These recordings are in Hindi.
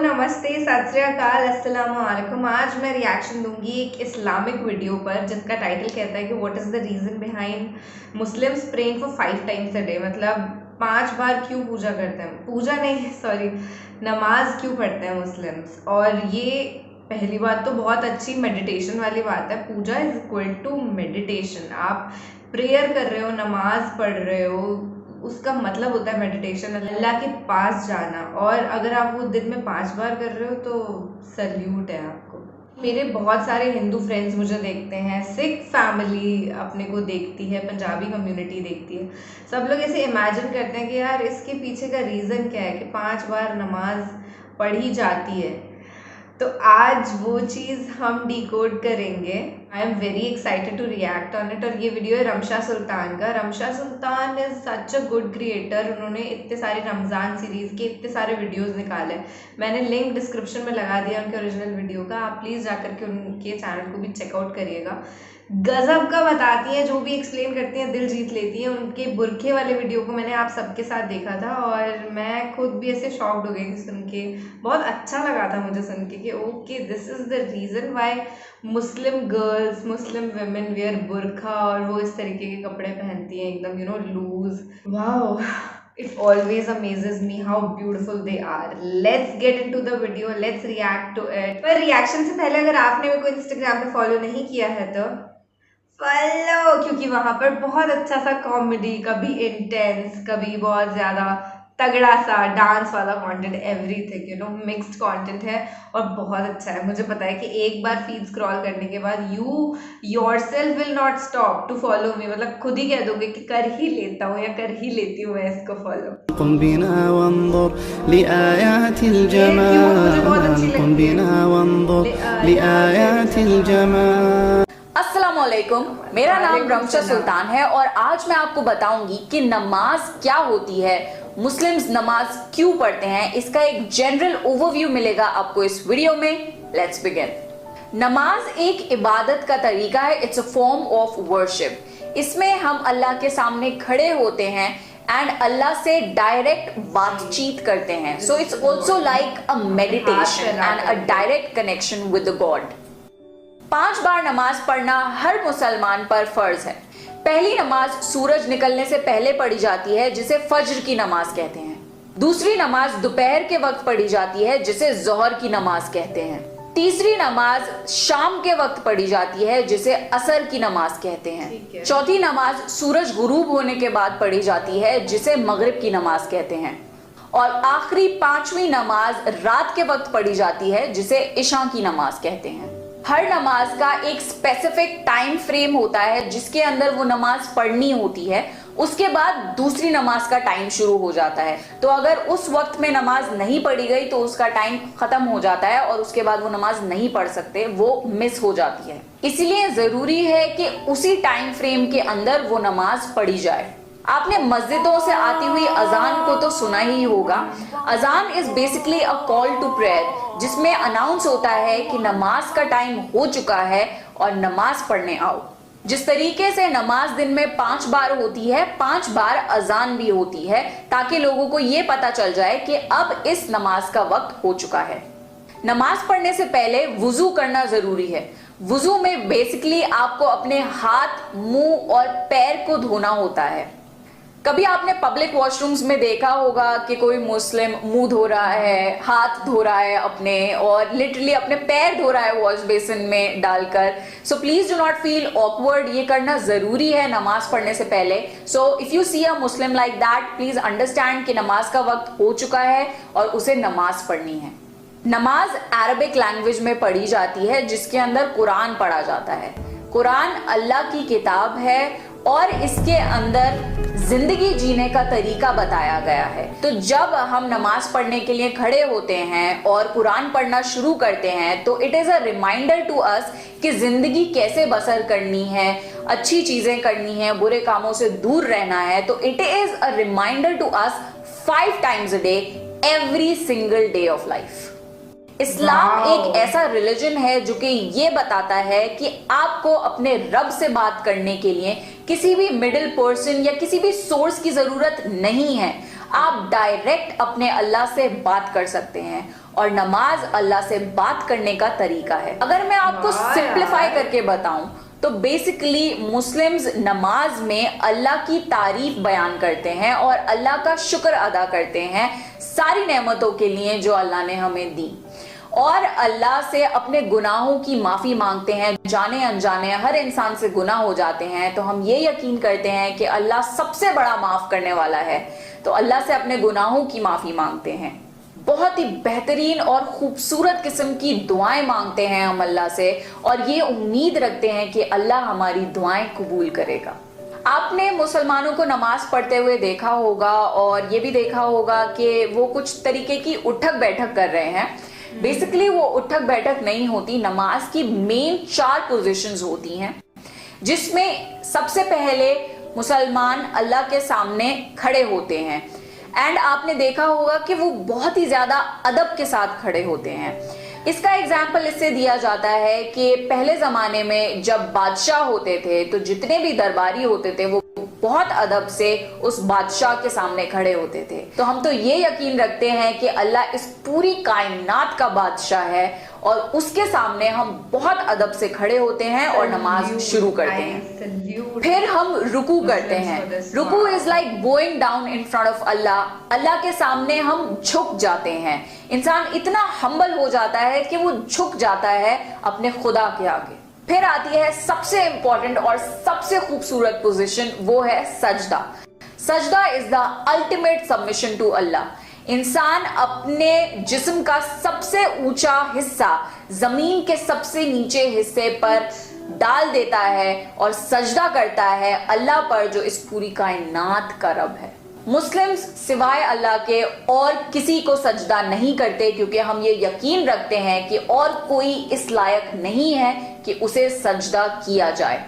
नमस्ते, सत श्री अकाल, अस्सलाम वालेकुम। आज मैं रिएक्शन दूंगी एक इस्लामिक वीडियो पर जिसका टाइटल कहता है कि what is the reason behind Muslims praying for 5 times a day. मतलब 5 बार क्यों पूजा करते हैं, पूजा नहीं सॉरी नमाज क्यों पढ़ते हैं मुस्लिम्स। और ये पहली बात तो बहुत अच्छी मेडिटेशन वाली बात है। पूजा इज इक्वल टू मेडिटेशन। आप प्रेयर कर रहे हो, नमाज पढ़ रहे हो, उसका मतलब होता है मेडिटेशन, अल्लाह के पास जाना। और अगर आप वो दिन में 5 बार कर रहे हो तो सल्यूट है आपको। मेरे बहुत सारे हिंदू फ्रेंड्स मुझे देखते हैं, सिख फैमिली अपने को देखती है, पंजाबी कम्युनिटी देखती है। सब लोग ऐसे इमेजिन करते हैं कि यार इसके पीछे का रीज़न क्या है कि 5 बार नमाज पढ़ी जाती है। तो आज वो चीज़ हम डिकोड करेंगे। I am very excited to react on it. और ये वीडियो है रमशा सुल्तान का। Ramsha Sultan is such a good creator. उन्होंने इतने सारे रमज़ान सीरीज़ के इतने सारे वीडियोस निकाले। मैंने लिंक डिस्क्रिप्शन में लगा दिया उनके ओरिजिनल वीडियो का। आप प्लीज़ जाकर के उनके चैनल को भी चेकआउट करिएगा। गजब का बताती हैं, जो भी एक्सप्लेन करती हैं दिल जीत लेती हैं। उनके बुरखे वाले वीडियो को मैंने आप सबके साथ देखा था और मैं खुद भी ऐसे शॉक्ड हो गई थी सुन के। बहुत अच्छा लगा था मुझे सुन के कि okay this is the reason why Muslim girls, Muslim women wear बुरखा और वो इस तरीके के कपड़े पहनती हैं एकदम loose. Wow, it always amazes me how beautiful they are. Let's get into the video, let's react to it. पर रिएक्शन से पहले अगर आपने मेरे को इंस्टाग्राम पे फॉलो नहीं किया है तो फॉलो, क्योंकि वहां पर बहुत अच्छा सा कॉमेडी, कभी इंटेंस, कभी बहुत ज्यादा तगड़ा सा डांस वाला कंटेंट, एवरीथिंग मिक्स्ड कंटेंट है और बहुत अच्छा है। मुझे पता है कि एक बार फीड स्क्रॉल करने के बाद you yourself will not stop to follow me. मतलब खुद ही कह दोगे कि कर ही लेता हूँ या कर ही लेती हूँ मैं इसको फॉलो। अस्सलामुअलैकुम, मेरा नाम रमशा सुल्तान है और आज मैं आपको बताऊंगी कि नमाज क्या होती है, मुस्लिम्स नमाज क्यों पढ़ते हैं। इसका एक जनरल ओवरव्यू मिलेगा आपको इस वीडियो में। Let's begin. नमाज एक इबादत का तरीका है। It's a form of worship. इसमें हम अल्लाह के सामने खड़े होते हैं एंड अल्लाह से डायरेक्ट बातचीत करते हैं। So it's also like a meditation and a direct connection with the God. 5 बार नमाज पढ़ना हर मुसलमान पर फर्ज है। पहली नमाज सूरज निकलने से पहले पढ़ी जाती है जिसे फज्र की नमाज कहते हैं। दूसरी नमाज दोपहर के वक्त पढ़ी जाती है जिसे जोहर की नमाज कहते हैं। तीसरी नमाज शाम के वक्त पढ़ी जाती है जिसे असर की नमाज कहते हैं। चौथी नमाज सूरज गुरूब होने के बाद पढ़ी जाती है जिसे मगरिब की नमाज कहते हैं। और आखिरी 5वीं नमाज रात के वक्त पढ़ी जाती है जिसे इशा की नमाज कहते हैं। हर नमाज का एक स्पेसिफिक टाइम फ्रेम होता है जिसके अंदर वो नमाज पढ़नी होती है। उसके बाद दूसरी नमाज का टाइम शुरू हो जाता है। तो अगर उस वक्त में नमाज नहीं पढ़ी गई तो उसका टाइम खत्म हो जाता है और उसके बाद वो नमाज नहीं पढ़ सकते, वो मिस हो जाती है। इसलिए जरूरी है कि उसी टाइम फ्रेम के अंदर वो नमाज पढ़ी जाए। आपने मस्जिदों से आती हुई अजान को तो सुना ही होगा। अजान is basically a call to prayer, जिसमें अनाउंस होता है कि नमाज का टाइम हो चुका है और नमाज पढ़ने आओ। जिस तरीके से नमाज दिन में 5 बार होती है, 5 बार अजान भी होती है ताकि लोगों को ये पता चल जाए कि अब इस नमाज का वक्त हो चुका है। नमाज पढ़ने से पहले वुजू करना जरूरी है। वुजू में बेसिकली आपको अपने हाथ, मुंह और पैर को धोना होता है। कभी आपने पब्लिक वॉशरूम्स में देखा होगा कि कोई मुस्लिम मुंह धो रहा है, हाथ धो रहा है अपने, और लिटरली अपने पैर धो रहा है वॉश बेसिन में डालकर। So please do not feel awkward. ये करना जरूरी है नमाज पढ़ने से पहले। So if you see a Muslim like that, please understand कि नमाज का वक्त हो चुका है और उसे नमाज पढ़नी है। नमाज अरबिक लैंग्वेज में पढ़ी जाती है जिसके अंदर कुरान पढ़ा जाता है। कुरान अल्लाह की किताब है और इसके अंदर जिंदगी जीने का तरीका बताया गया है। तो जब हम नमाज पढ़ने के लिए खड़े होते हैं और कुरान पढ़ना शुरू करते हैं तो it is a reminder to us कि जिंदगी कैसे बसर करनी है, अच्छी चीजें करनी है, बुरे कामों से दूर रहना है। तो it is a reminder to us 5 times a day, every single day of life. इस्लाम एक ऐसा रिलीजन है जो कि ये बताता है कि आपको अपने रब से बात करने के लिए किसी भी मिडिल पर्सन या किसी भी सोर्स की जरूरत नहीं है। आप डायरेक्ट अपने अल्लाह से बात कर सकते हैं और नमाज अल्लाह से बात करने का तरीका है। अगर मैं आपको सिंप्लीफाई करके बताऊं तो बेसिकली मुस्लिम्स नमाज में अल्लाह की तारीफ बयान करते हैं और अल्लाह का शुक्र अदा करते हैं सारी नेमतों के लिए जो अल्लाह ने हमें दी, और अल्लाह से अपने गुनाहों की माफी मांगते हैं। जाने अनजाने हर इंसान से गुनाह हो जाते हैं, तो हम ये यकीन करते हैं कि अल्लाह सबसे बड़ा माफ करने वाला है, तो अल्लाह से अपने गुनाहों की माफी मांगते हैं। बहुत ही बेहतरीन और खूबसूरत किस्म की दुआएं मांगते हैं हम अल्लाह से, और ये उम्मीद रखते हैं कि अल्लाह हमारी दुआएं कबूल करेगा। आपने मुसलमानों को नमाज पढ़ते हुए देखा होगा और ये भी देखा होगा कि वो कुछ तरीके की उठक बैठक कर रहे हैं। बेसिकली वो उठक बैठक नहीं होती, नमाज की मेन 4 पोजीशंस होती हैं, जिसमें सबसे पहले मुसलमान अल्लाह के सामने खड़े होते हैं। एंड आपने देखा होगा कि वो बहुत ही ज्यादा अदब के साथ खड़े होते हैं। इसका एग्जाम्पल इससे दिया जाता है कि पहले जमाने में जब बादशाह होते थे तो जितने भी दरबारी होते थे वो बहुत अदब से उस बादशाह के सामने खड़े होते थे। तो हम तो ये यकीन रखते हैं कि अल्लाह इस पूरी कायनात का बादशाह है और उसके सामने हम बहुत अदब से खड़े होते हैं और नमाज शुरू करते हैं। फिर हम रुकू करते हैं। रुकू is like going down in front of Allah. अल्लाह के सामने हम झुक जाते हैं। इंसान इतना हम्बल हो जाता है कि वो झुक जाता है अपने खुदा के आगे। फिर आती है सबसे इंपॉर्टेंट और सबसे खूबसूरत पोजीशन, वो है सजदा। सजदा is the ultimate submission to Allah. इंसान अपने जिस्म का सबसे ऊंचा हिस्सा जमीन के सबसे नीचे हिस्से पर डाल देता है और सजदा करता है अल्लाह पर, जो इस पूरी कायनात का रब है। मुस्लिम्स सिवाय अल्लाह के और किसी को सजदा नहीं करते, क्योंकि हम ये यकीन रखते हैं कि और कोई इस लायक नहीं है कि उसे सजदा किया जाए।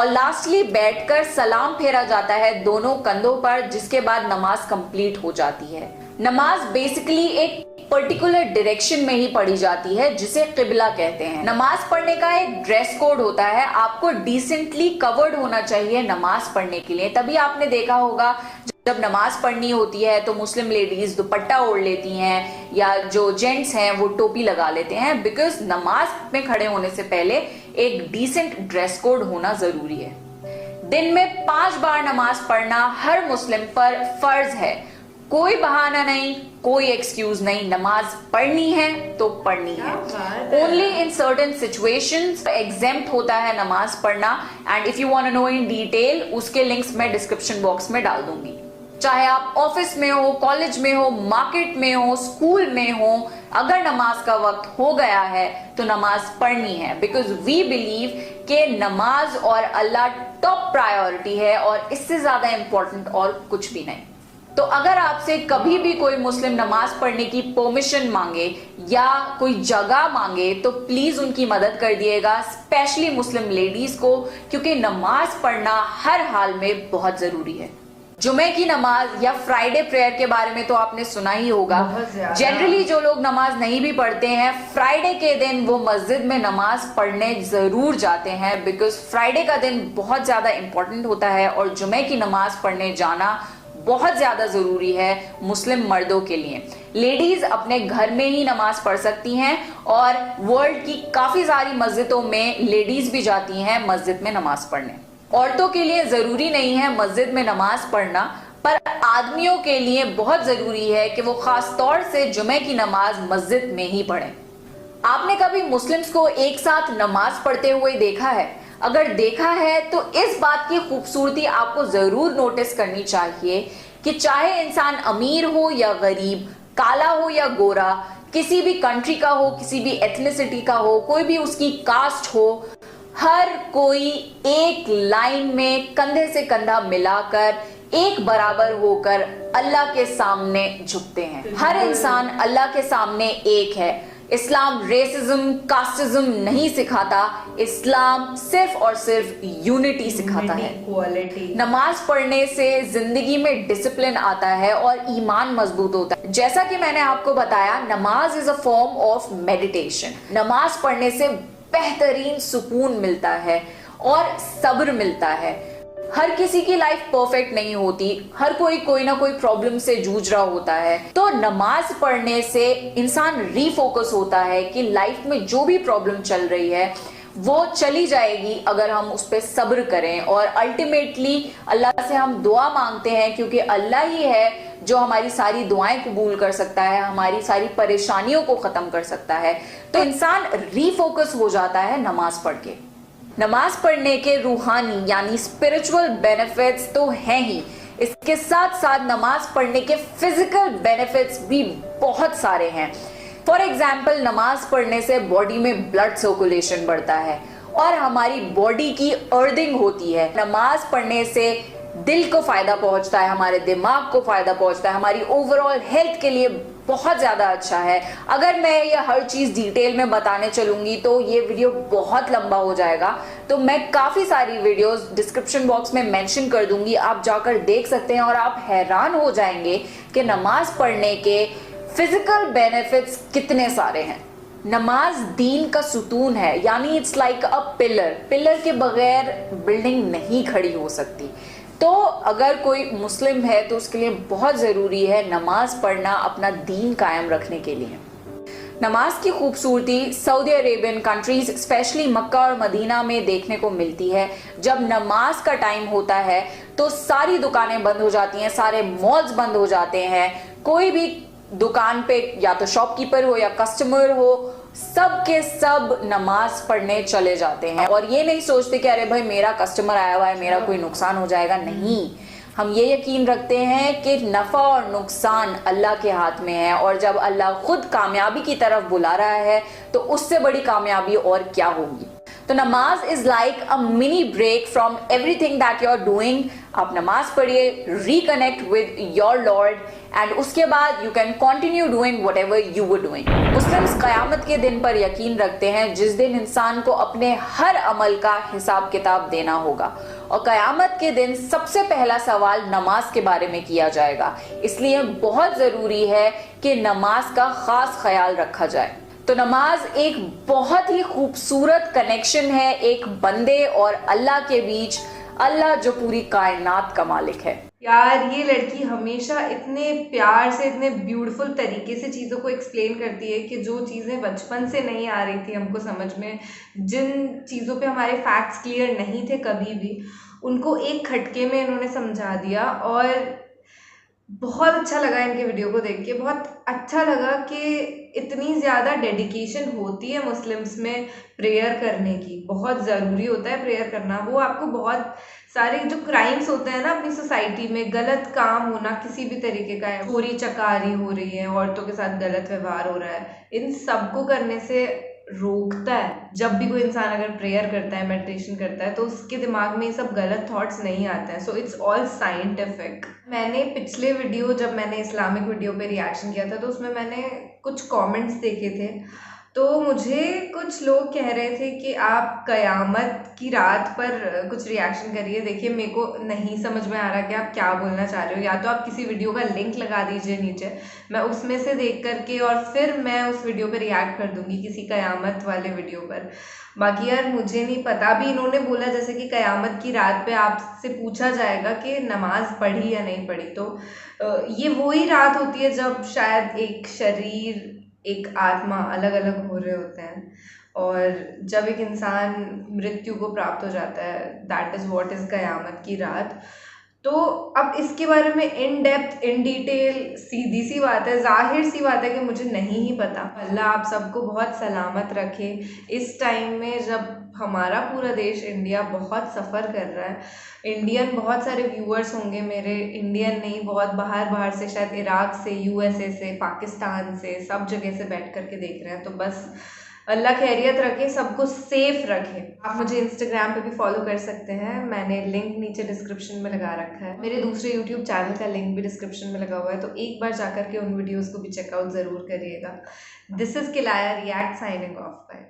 और लास्टली बैठकर सलाम फेरा जाता है दोनों कंधों पर, जिसके बाद नमाज कंप्लीट हो जाती है। नमाज बेसिकली एक पर्टिकुलर डायरेक्शन में ही पढ़ी जाती है, जिसे किबला कहते हैं। नमाज पढ़ने का एक ड्रेस कोड होता है। आपको डिसेंटली कवर्ड होना चाहिए नमाज पढ़ने के लिए। तभी आपने देखा होगा जब नमाज पढ़नी होती है तो मुस्लिम लेडीज दुपट्टा ओढ़ लेती हैं, या जो जेंट्स हैं वो टोपी लगा लेते हैं, बिकॉज नमाज में खड़े होने से पहले एक डिसेंट ड्रेस कोड होना जरूरी है। दिन में 5 बार नमाज पढ़ना हर मुस्लिम पर फर्ज है। कोई बहाना नहीं, कोई एक्सक्यूज नहीं, नमाज पढ़नी है तो पढ़नी है। Only in certain situations exempt होता है नमाज पढ़ना। And if you want to know in detail, उसके लिंक्स मैं डिस्क्रिप्शन बॉक्स में डाल दूंगी। चाहे आप ऑफिस में हो, कॉलेज में हो, मार्केट में हो, स्कूल में हो, अगर नमाज का वक्त हो गया है तो नमाज पढ़नी है, बिकॉज वी बिलीव कि नमाज और अल्लाह टॉप प्रायोरिटी है और इससे ज्यादा इंपॉर्टेंट और कुछ भी नहीं। तो अगर आपसे कभी भी कोई मुस्लिम नमाज पढ़ने की परमिशन मांगे या कोई जगह मांगे तो प्लीज उनकी मदद कर दिएगा, स्पेशली मुस्लिम लेडीज को, क्योंकि नमाज पढ़ना हर हाल में बहुत जरूरी है। जुमे की नमाज या फ्राइडे प्रेयर के बारे में तो आपने सुना ही होगा। जनरली जो लोग नमाज नहीं भी पढ़ते हैं, फ्राइडे के दिन वो मस्जिद में नमाज पढ़ने जरूर जाते हैं, बिकॉज फ्राइडे का दिन बहुत ज्यादा इंपॉर्टेंट होता है और जुमे की नमाज पढ़ने जाना बहुत ज्यादा जरूरी है मुस्लिम मर्दों के लिए। लेडीज अपने घर में ही नमाज पढ़ सकती हैं और वर्ल्ड की काफी सारी मस्जिदों में लेडीज भी जाती हैं मस्जिद में नमाज पढ़ने। औरतों के लिए जरूरी नहीं है मस्जिद में नमाज पढ़ना, पर आदमियों के लिए बहुत जरूरी है कि वो खास तौर से जुमे की नमाज मस्जिद में ही पढ़ें। आपने कभी मुस्लिम्स को एक साथ नमाज पढ़ते हुए देखा है? अगर देखा है तो इस बात की खूबसूरती आपको जरूर नोटिस करनी चाहिए कि चाहे इंसान अमीर हो या गरीब, काला हो या गोरा, किसी भी कंट्री का हो, किसी भी एथनिसिटी का हो, कोई भी उसकी कास्ट हो, हर कोई एक लाइन में कंधे से कंधा मिलाकर एक बराबर होकर अल्लाह के सामने झुकते हैं। हर इंसान अल्लाह के सामने एक है। इस्लाम रेसिज्म, कास्टिज्म नहीं सिखाता। इस्लाम सिर्फ और सिर्फ यूनिटी सिखाता है। नमाज पढ़ने से जिंदगी में डिसिप्लिन आता है और ईमान मजबूत होता है। जैसा कि मैंने आपको बताया, नमाज is a form of meditation. नमाज पढ़ने से बेहतरीन सुकून मिलता है और सब्र मिलता है। हर किसी की लाइफ परफेक्ट नहीं होती, हर कोई ना कोई प्रॉब्लम से जूझ रहा होता है। तो नमाज पढ़ने से इंसान रीफोकस होता है कि लाइफ में जो भी प्रॉब्लम चल रही है वो चली जाएगी अगर हम उस पर सब्र करें। और अल्टीमेटली अल्लाह से हम दुआ मांगते हैं, क्योंकि अल्लाह ही है जो हमारी सारी दुआएं कबूल कर सकता है, हमारी सारी परेशानियों को खत्म कर सकता है। तो इंसान रीफोकस हो जाता है नमाज पढ़ के। नमाज पढ़ने के रूहानी यानी स्पिरिचुअल बेनिफिट्स तो हैं ही, इसके साथ साथ नमाज पढ़ने के फिजिकल बेनिफिट्स भी बहुत सारे हैं। फॉर एग्जाम्पल, नमाज पढ़ने से बॉडी में ब्लड सर्कुलेशन बढ़ता है और हमारी बॉडी की अर्थिंग होती है। नमाज पढ़ने से दिल को फायदा पहुंचता है, हमारे दिमाग को फायदा पहुंचता है, हमारी ओवरऑल हेल्थ के लिए बहुत ज्यादा अच्छा है। अगर मैं ये हर चीज डिटेल में बताने चलूंगी तो ये वीडियो बहुत लंबा हो जाएगा, तो मैं काफी सारी वीडियोस डिस्क्रिप्शन बॉक्स में मेंशन कर दूंगी, आप जाकर देख सकते हैं और आप हैरान हो जाएंगे कि नमाज पढ़ने के फिजिकल बेनिफिट्स कितने सारे हैं। नमाज दीन का सुतून है, यानी इट्स लाइक अ पिलर के बगैर बिल्डिंग नहीं खड़ी हो सकती। तो अगर कोई मुस्लिम है तो उसके लिए बहुत ज़रूरी है नमाज पढ़ना अपना दीन कायम रखने के लिए। नमाज की खूबसूरती सऊदी अरेबियन कंट्रीज स्पेशली मक्का और मदीना में देखने को मिलती है। जब नमाज का टाइम होता है तो सारी दुकानें बंद हो जाती हैं, सारे मॉल्स बंद हो जाते हैं। कोई भी दुकान पे या तो शॉपकीपर हो या कस्टमर हो, सब के सब नमाज पढ़ने चले जाते हैं और ये नहीं सोचते कि अरे भाई मेरा कस्टमर आया हुआ है, मेरा कोई नुकसान हो जाएगा। नहीं, हम ये यकीन रखते हैं कि नफा और नुकसान अल्लाह के हाथ में है और जब अल्लाह खुद कामयाबी की तरफ बुला रहा है तो उससे बड़ी कामयाबी और क्या होगी। तो नमाज is like a mini break from everything that you are doing. आप नमाज पढ़िए, reconnect with your lord and उसके बाद you can continue doing whatever you were doing. Muslims क़यामत के दिन पर यकीन रखते हैं जिस दिन इंसान को अपने हर अमल का हिसाब किताब देना होगा और क़यामत के दिन सबसे पहला सवाल नमाज के बारे में किया जाएगा। इसलिए बहुत ज़रूरी है कि नमाज का खास ख्याल रखा जाए। तो नमाज एक बहुत ही खूबसूरत कनेक्शन है एक बंदे और अल्लाह के बीच, अल्लाह जो पूरी कायनात का मालिक है। यार ये लड़की हमेशा इतने प्यार से, इतने ब्यूटीफुल तरीके से चीज़ों को एक्सप्लेन करती है कि जो चीज़ें बचपन से नहीं आ रही थी हमको समझ में, जिन चीज़ों पे हमारे फैक्ट्स क्लियर नहीं थे कभी भी, उनको एक खटके में इन्होंने समझा दिया। और बहुत अच्छा लगा इनके वीडियो को देख के, बहुत अच्छा लगा कि इतनी ज़्यादा डेडिकेशन होती है मुस्लिम्स में प्रेयर करने की। बहुत ज़रूरी होता है प्रेयर करना। वो आपको बहुत सारे जो क्राइम्स होते हैं ना अपनी सोसाइटी में, गलत काम होना किसी भी तरीके का है, चोरी चकारी हो रही है, औरतों के साथ गलत व्यवहार हो रहा है, इन सब को करने से रोकता है। जब भी कोई इंसान अगर प्रेयर करता है, मेडिटेशन करता है, तो उसके दिमाग में ये सब गलत थॉट्स नहीं आते हैं। So it's all scientific. मैंने पिछले वीडियो, जब मैंने इस्लामिक वीडियो पे रिएक्शन किया था, तो उसमें मैंने कुछ कमेंट्स देखे थे। तो मुझे कुछ लोग कह रहे थे कि आप क़यामत की रात पर कुछ रिएक्शन करिए। देखिए, मेरे को नहीं समझ में आ रहा कि आप क्या बोलना चाह रहे हो। या तो आप किसी वीडियो का लिंक लगा दीजिए नीचे, मैं उसमें से देख करके और फिर मैं उस वीडियो पर रिएक्ट कर दूंगी किसी क़यामत वाले वीडियो पर। बाकी यार मुझे नहीं पता। भी इन्होंने बोला जैसे कि क़यामत की रात पे आपसे पूछा जाएगा कि नमाज पढ़ी या नहीं पढ़ी। तो ये वही रात होती है जब शायद एक शरीर, एक आत्मा अलग अलग हो रहे होते हैं और जब एक इंसान मृत्यु को प्राप्त हो जाता है, दैट इज़ व्हाट इज़ क़यामत की रात। तो अब इसके बारे में इन डेप्थ, इन डिटेल, सीधी सी बात है, जाहिर सी बात है कि मुझे नहीं ही पता। अल्लाह आप सबको बहुत सलामत रखे इस टाइम में जब हमारा पूरा देश इंडिया बहुत सफ़र कर रहा है। इंडियन बहुत सारे व्यूअर्स होंगे मेरे, इंडियन नहीं, बहुत बाहर से, शायद इराक से, यूएसए से, पाकिस्तान से, सब जगह से बैठ करके देख रहे हैं। तो बस अल्लाह खैरियत रखे, सबको सेफ रखे। आप मुझे इंस्टाग्राम पे भी फॉलो कर सकते हैं, मैंने लिंक नीचे डिस्क्रिप्शन में लगा रखा है। मेरे दूसरे यूट्यूब चैनल का लिंक भी डिस्क्रिप्शन में लगा हुआ है, तो एक बार जाकर के उन वीडियोज़ को भी चेकआउट ज़रूर करिएगा। दिस इज़ किलाया रिएक्ट, साइनिंग ऑफ बाय।